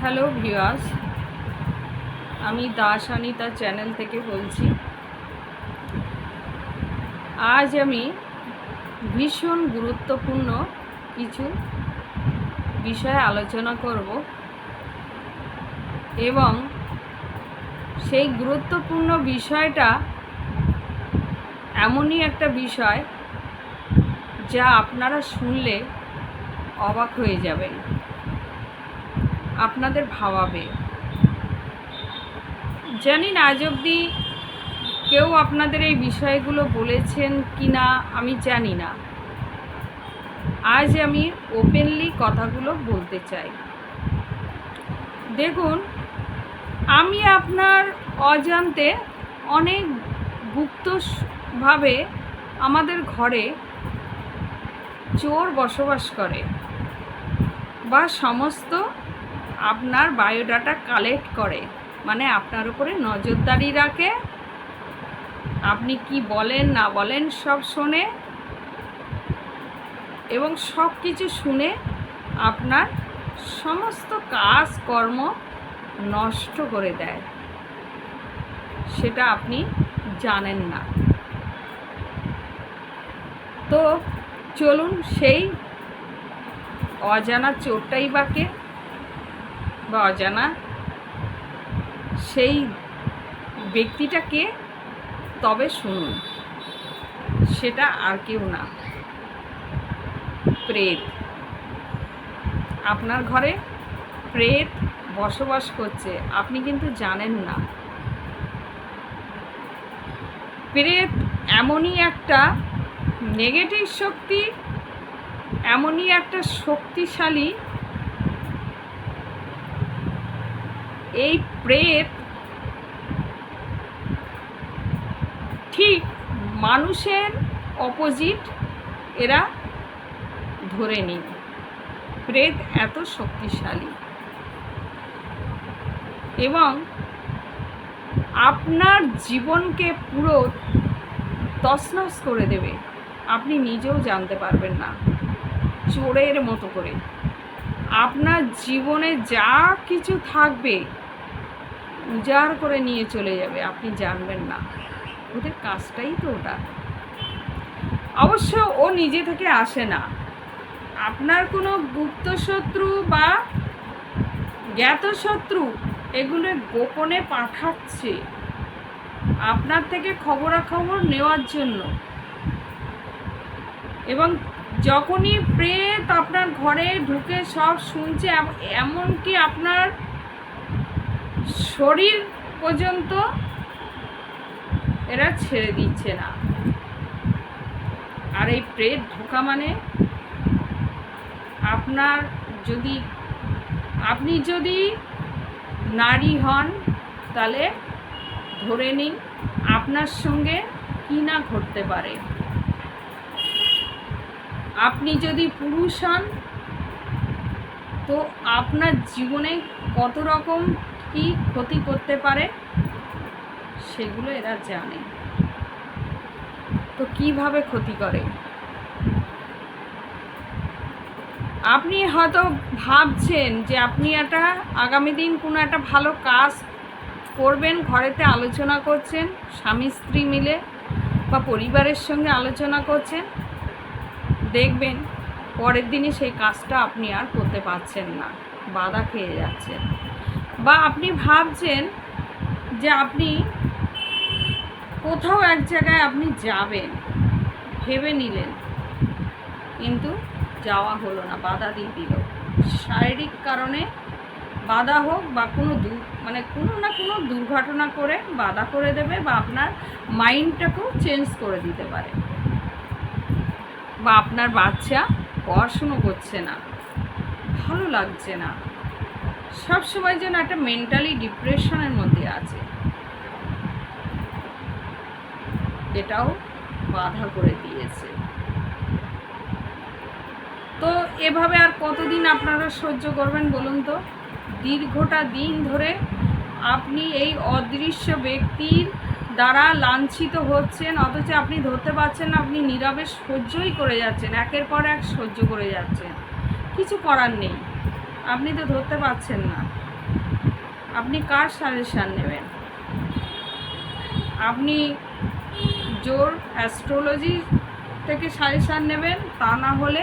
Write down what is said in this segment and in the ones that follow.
Hello viewers, আমি Das Anita channel থেকে বলছি। আজ আমি ভীষণ গুরুত্বপূর্ণ কিছু বিষয়ে আলোচনা করব এবং সেই গুরুত্বপূর্ণ বিষয়টা এমনই একটা বিষয় যা আপনারা শুনলে অবাক হয়ে যাবেন, আপনাদের ভাবাবে। জানি না আজ অবধি কেউ আপনাদের এই বিষয়গুলো বলেছেন কি না আমি জানি না। আজ আমি ওপেনলি কথাগুলো বলতে চাই। দেখুন, আমি আপনার অজান্তে অনেক গুপ্তভাবে আমাদের ঘরে চোর বসবাস করে বা সমস্ত আপনার বায়োডাটা কালেক্ট করে, মানে আপনার উপরে নজরদারি রাখে। আপনি কি বলেন না বলেন সব শোনে এবং সব কিছু শুনে আপনার সমস্ত কাজকর্ম নষ্ট করে দেয়, সেটা আপনি জানেন না। তো চলুন সেই অজানা চোরটাই বাকে বা অজানা সেই ব্যক্তিটাকে তবে শুনুন। সেটা আর কেউ না, প্রেত। আপনার ঘরে প্রেত বসবাস করছে, আপনি কিন্তু জানেন না। প্রেত এমনই একটা নেগেটিভ শক্তি, এমনই একটা শক্তিশালী। এই প্রেত ঠিক মানুষের অপোজিট এরা ধরে নিন। প্রেত এত শক্তিশালী এবং আপনার জীবনকে পুরো তছনছ করে দেবে, আপনি নিজেও জানতে পারবেন না। চোরের মতো করে আপনার জীবনে যা কিছু থাকবে উজাড় করে নিয়ে চলে যাবে, আপনি জানবেন না। ওদের কাজটাই তো ওটা। অবশ্য ও নিজে থেকে আসে না, আপনার কোনো গুপ্ত শত্রু বা জ্ঞাত শত্রু এগুলো গোপনে পাঠাচ্ছে আপনার থেকে খবরাখবর নেওয়ার জন্য। এবং যখনই প্রেত আপনার ঘরে ঢুকে সব শুনছে, এমনকি আপনার শরীর পর্যন্ত এরা ছেড়ে দিচ্ছে না। আর এই প্রেত ঢোকা মানে আপনি যদি নারী হন তাহলে ধরে নিন আপনার সঙ্গে কি না ঘটতে পারে। আপনি যদি পুরুষ হন তো আপনার জীবনে কত রকম কি ক্ষতি করতে পারে সেগুলো এরা জানে। তো কিভাবে ক্ষতি করে? আপনি হয়তো ভাবছেন যে আপনি একটা আগামী দিন কোনো একটা ভালো কাজ করবেন, ঘরেতে আলোচনা করছেন স্বামী স্ত্রী মিলে বা পরিবারের সঙ্গে আলোচনা করছেন, দেখবেন পরের দিনই সেই কাজটা আপনি আর করতে পারছেন না, বাধা খেয়ে যাচ্ছেন। বা আপনি ভাবছেন যে আপনি কোথাও এক জায়গায় আপনি যাবেন, ভেবে নিলেন, কিন্তু যাওয়া হলো না, বাধা দিয়ে দিল। শারীরিক কারণে বাধা হোক বা কোনো কোনো না কোনো দুর্ঘটনা করে বাধা করে দেবে, বা আপনার মাইন্ডটাকেও চেঞ্জ করে দিতে পারে। বা আপনার বাচ্চা পড়াশুনো করছে না, ভালো লাগছে না, সবসময় যেন একটা মেন্টালি ডিপ্রেশনের মধ্যে আছে, এটাও বাধা করে দিয়েছে। তো এভাবে আর কতদিন আপনারা সহ্য করবেন বলুন তো? দীর্ঘটা দিন ধরে আপনি এই অদৃশ্য ব্যক্তির দ্বারা লাঞ্ছিত হচ্ছেন, অথচ আপনি ধরতে পারছেন না। আপনি নীরবে সহ্যই করে যাচ্ছেন, একের পর এক সহ্য করে যাচ্ছেন, কিছু করার নেই, আপনি তো ধরতে পারছেন না। আপনি কার সাজেশান নেবেন? আপনি জোর অ্যাস্ট্রোলজি থেকে সাজেশান নেবেন, তা না হলে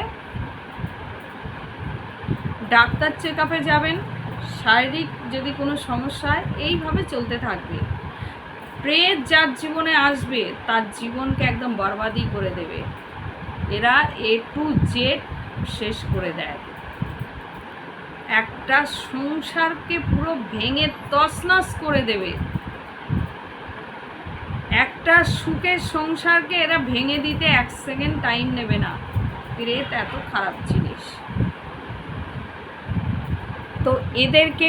ডাক্তার চেক আপে যাবেন। শারীরিক যদি কোনো সমস্যা হয়, এইভাবে চলতে থাকবে। প্রেত যার জীবনে আসবে তার জীবনকে একদম বরবাদি করে দেবে। এরা A to Z শেষ করে দেয়। একটা সংসারকে পুরো ভেঙে তছনছ করে দেবে। একটা সুখের সংসারকে এরা ভেঙে দিতে 1 সেকেন্ড টাইম নেবে না। প্রেত এত খারাপ জিনিস। তো এদেরকে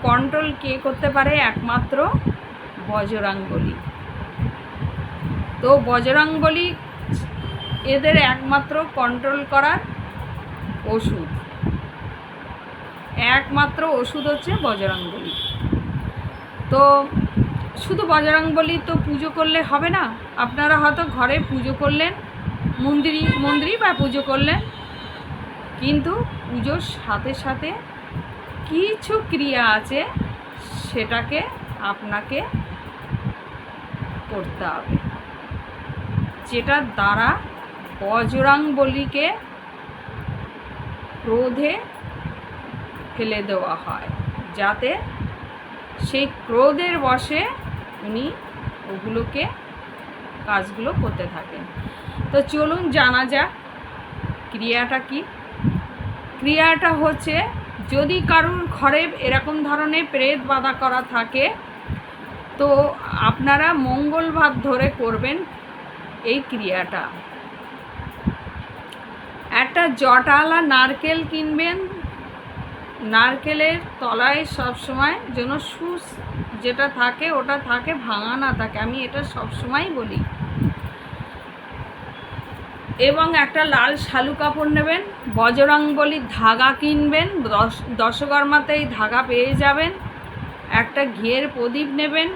কন্ট্রোল কে করতে পারে? একমাত্র বজরংবলী। তো বজরংবলী এদের একমাত্র কন্ট্রোল করার ওষুধ। একমাত্র ওষুধ হচ্ছে বজরংবলী। তো শুধু বজরংবলী তো পুজো করলে হবে না। আপনারা হয়তো ঘরে পুজো করলেন, মন্দিরে বা পুজো করলেন, কিন্তু পুজোর সাথে সাথে কিছু ক্রিয়া আছে, সেটাকে আপনাকে করতে হবে, যেটার দ্বারা বজরংবলীকে ক্রোধে ফেলে দেওয়া হয়, যাতে সেই ক্রোধের বশে উনি ওগুলোকে কাজগুলো করতে থাকেন। তো চলুন জানা যাক ক্রিয়াটা কি। ক্রিয়াটা হচ্ছে, যদি কারুর ঘরে এরকম ধরনের প্রেত বাধা করা থাকে, তো আপনারা মঙ্গলবার ধরে করবেন এই ক্রিয়াটা। একটা জটালা নারকেল কিনবেন। নারকেলের তলায় সবসময় যেন সুচ যেটা থাকে ওটা থাকে, ভাঙা না থাকে, আমি এটা সবসময় বলি। এবং একটা লাল শালু কাপড় নেবেন। বজরংবলীর ধাগা কিনবেন, দশকর্মাতে এই ধাগা পেয়ে যাবেন। একটা ঘিয়ের প্রদীপ নেবেন,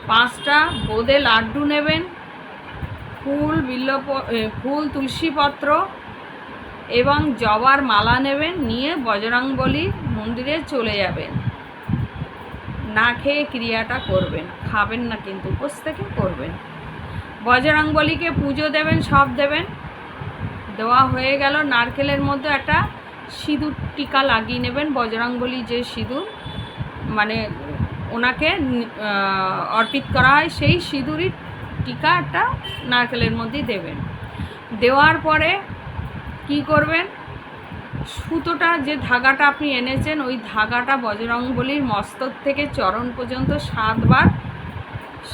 5টা বোঁদে লাড্ডু নেবেন, ফুল তুলসীপত্র এবং জবার মালা নেবেন। নিয়ে বজরংবলীর মন্দিরে চলে যাবেন। না খেয়ে ক্রিয়াটা করবেন, খাবেন না কিন্তু, উপোস থেকে করবেন। বজরংবলীকে পুজো দেবেন, সব দেবেন। দেওয়া হয়ে গেল, নারকেলের মধ্যে একটা সিঁদুর টিকা লাগিয়ে নেবেন। বজরংবলী যে সিঁদুর মানে ওনাকে অর্পিত করা হয়, সেই সিঁদুরই টিকা একটা নারকেলের মধ্যেই দেবেন। দেওয়ার পরে কি করবেন? সুতোটা, যে ধাগাটা আপনি এনেছেন, ওই ধাগাটা বজরংবলীর মস্তক থেকে চরণ পর্যন্ত 7 বার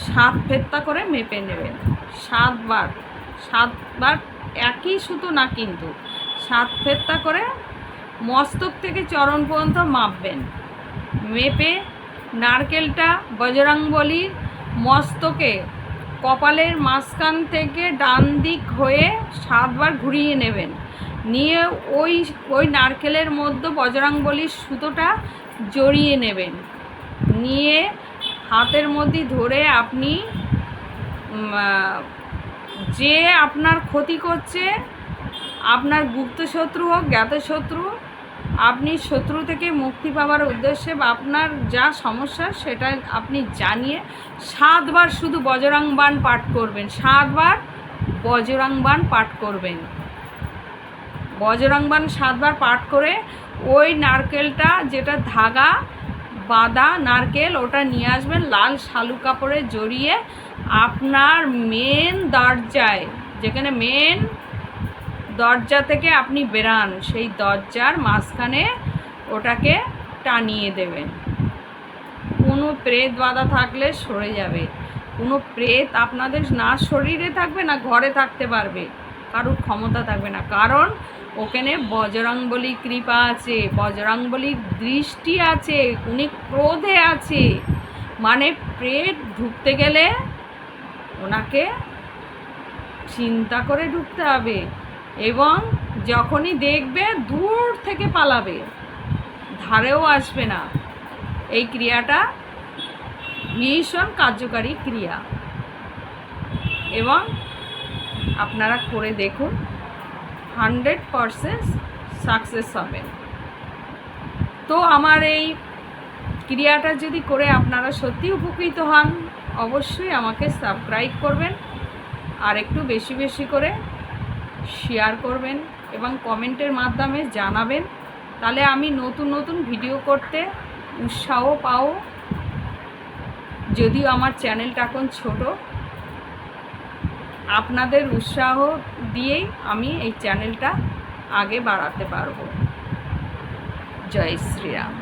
7 ফেত্তা করে মেপে নেবেন। 7 বার একই সুতো না, কিন্তু 7 ফেত্তা করে মস্তক থেকে চরণ পর্যন্ত মাপবেন। মেপে নারকেলটা বজরংবলীর মস্তকে কপালের মাঝখান থেকে ডান দিক হয়ে 7 বার ঘুরিয়ে নেবেন। নিয়ে ওই নারকেলের মধ্যে বজরংবলীর সুতোটা জড়িয়ে নেবেন। নিয়ে হাতের মধ্যে ধরে আপনি যে আপনার ক্ষতি করছে, আপনার গুপ্ত শত্রু হোক জ্ঞাত শত্রু, আপনি শত্রু থেকে মুক্তি পাওয়ার উদ্দেশ্যে বা আপনার যা সমস্যা সেটা আপনি জানিয়ে 7 বার শুধু বজরংবাণ পাঠ করবেন। 7 বার বজরংবাণ পাঠ করবেন। বজরংবাণ 7 বার পাঠ করে ওই নারকেলটা, যেটা ধাগা বাঁধা নারকেল, ওটা নিয়ে আসবেন, লাল শালু কাপড়ে জড়িয়ে আপনার মেন দরজায়, যেখানে মেন দরজা থেকে আপনি বেরান, সেই দরজার মাঝখানে ওটাকে টানিয়ে দেবেন। কোনো প্রেত বাধা থাকলে সরে যাবে। কোনো প্রেত আপনাদের না শরীরে থাকবে না ঘরে থাকতে পারবে, কারোর ক্ষমতা থাকবে না। কারণ ওখানে বজরংবলী কৃপা আছে, বজরংবলীর দৃষ্টি আছে, উনি ক্রোধে আছে। মানে প্রেত ঢুকতে গেলে ওনাকে চিন্তা করে ঢুকতে হবে, এবং যখনই দেখবে দূর থেকে পালাবে, ধারেও আসবে না। এই ক্রিয়াটা ভীষণ কার্যকারী ক্রিয়া, এবং আপনারা করে দেখুন, 100% সাকসেস হবেন। তো আমার এই ক্রিয়াটা যদি করে আপনারা সত্যি উপকৃত হন, অবশ্যই আমাকে সাবস্ক্রাইব করবেন আর একটু বেশি বেশি করে শেয়ার করবেন এবং কমেন্টের মাধ্যমে জানাবেন। তাহলে আমি নতুন নতুন ভিডিও করতে উৎসাহ পাও। যদিও আমার চ্যানেলটা এখন ছোট, আপনাদের উৎসাহ দিয়েই আমি এই চ্যানেলটা আগে বাড়াতে পারবো। জয় শ্রীরাম।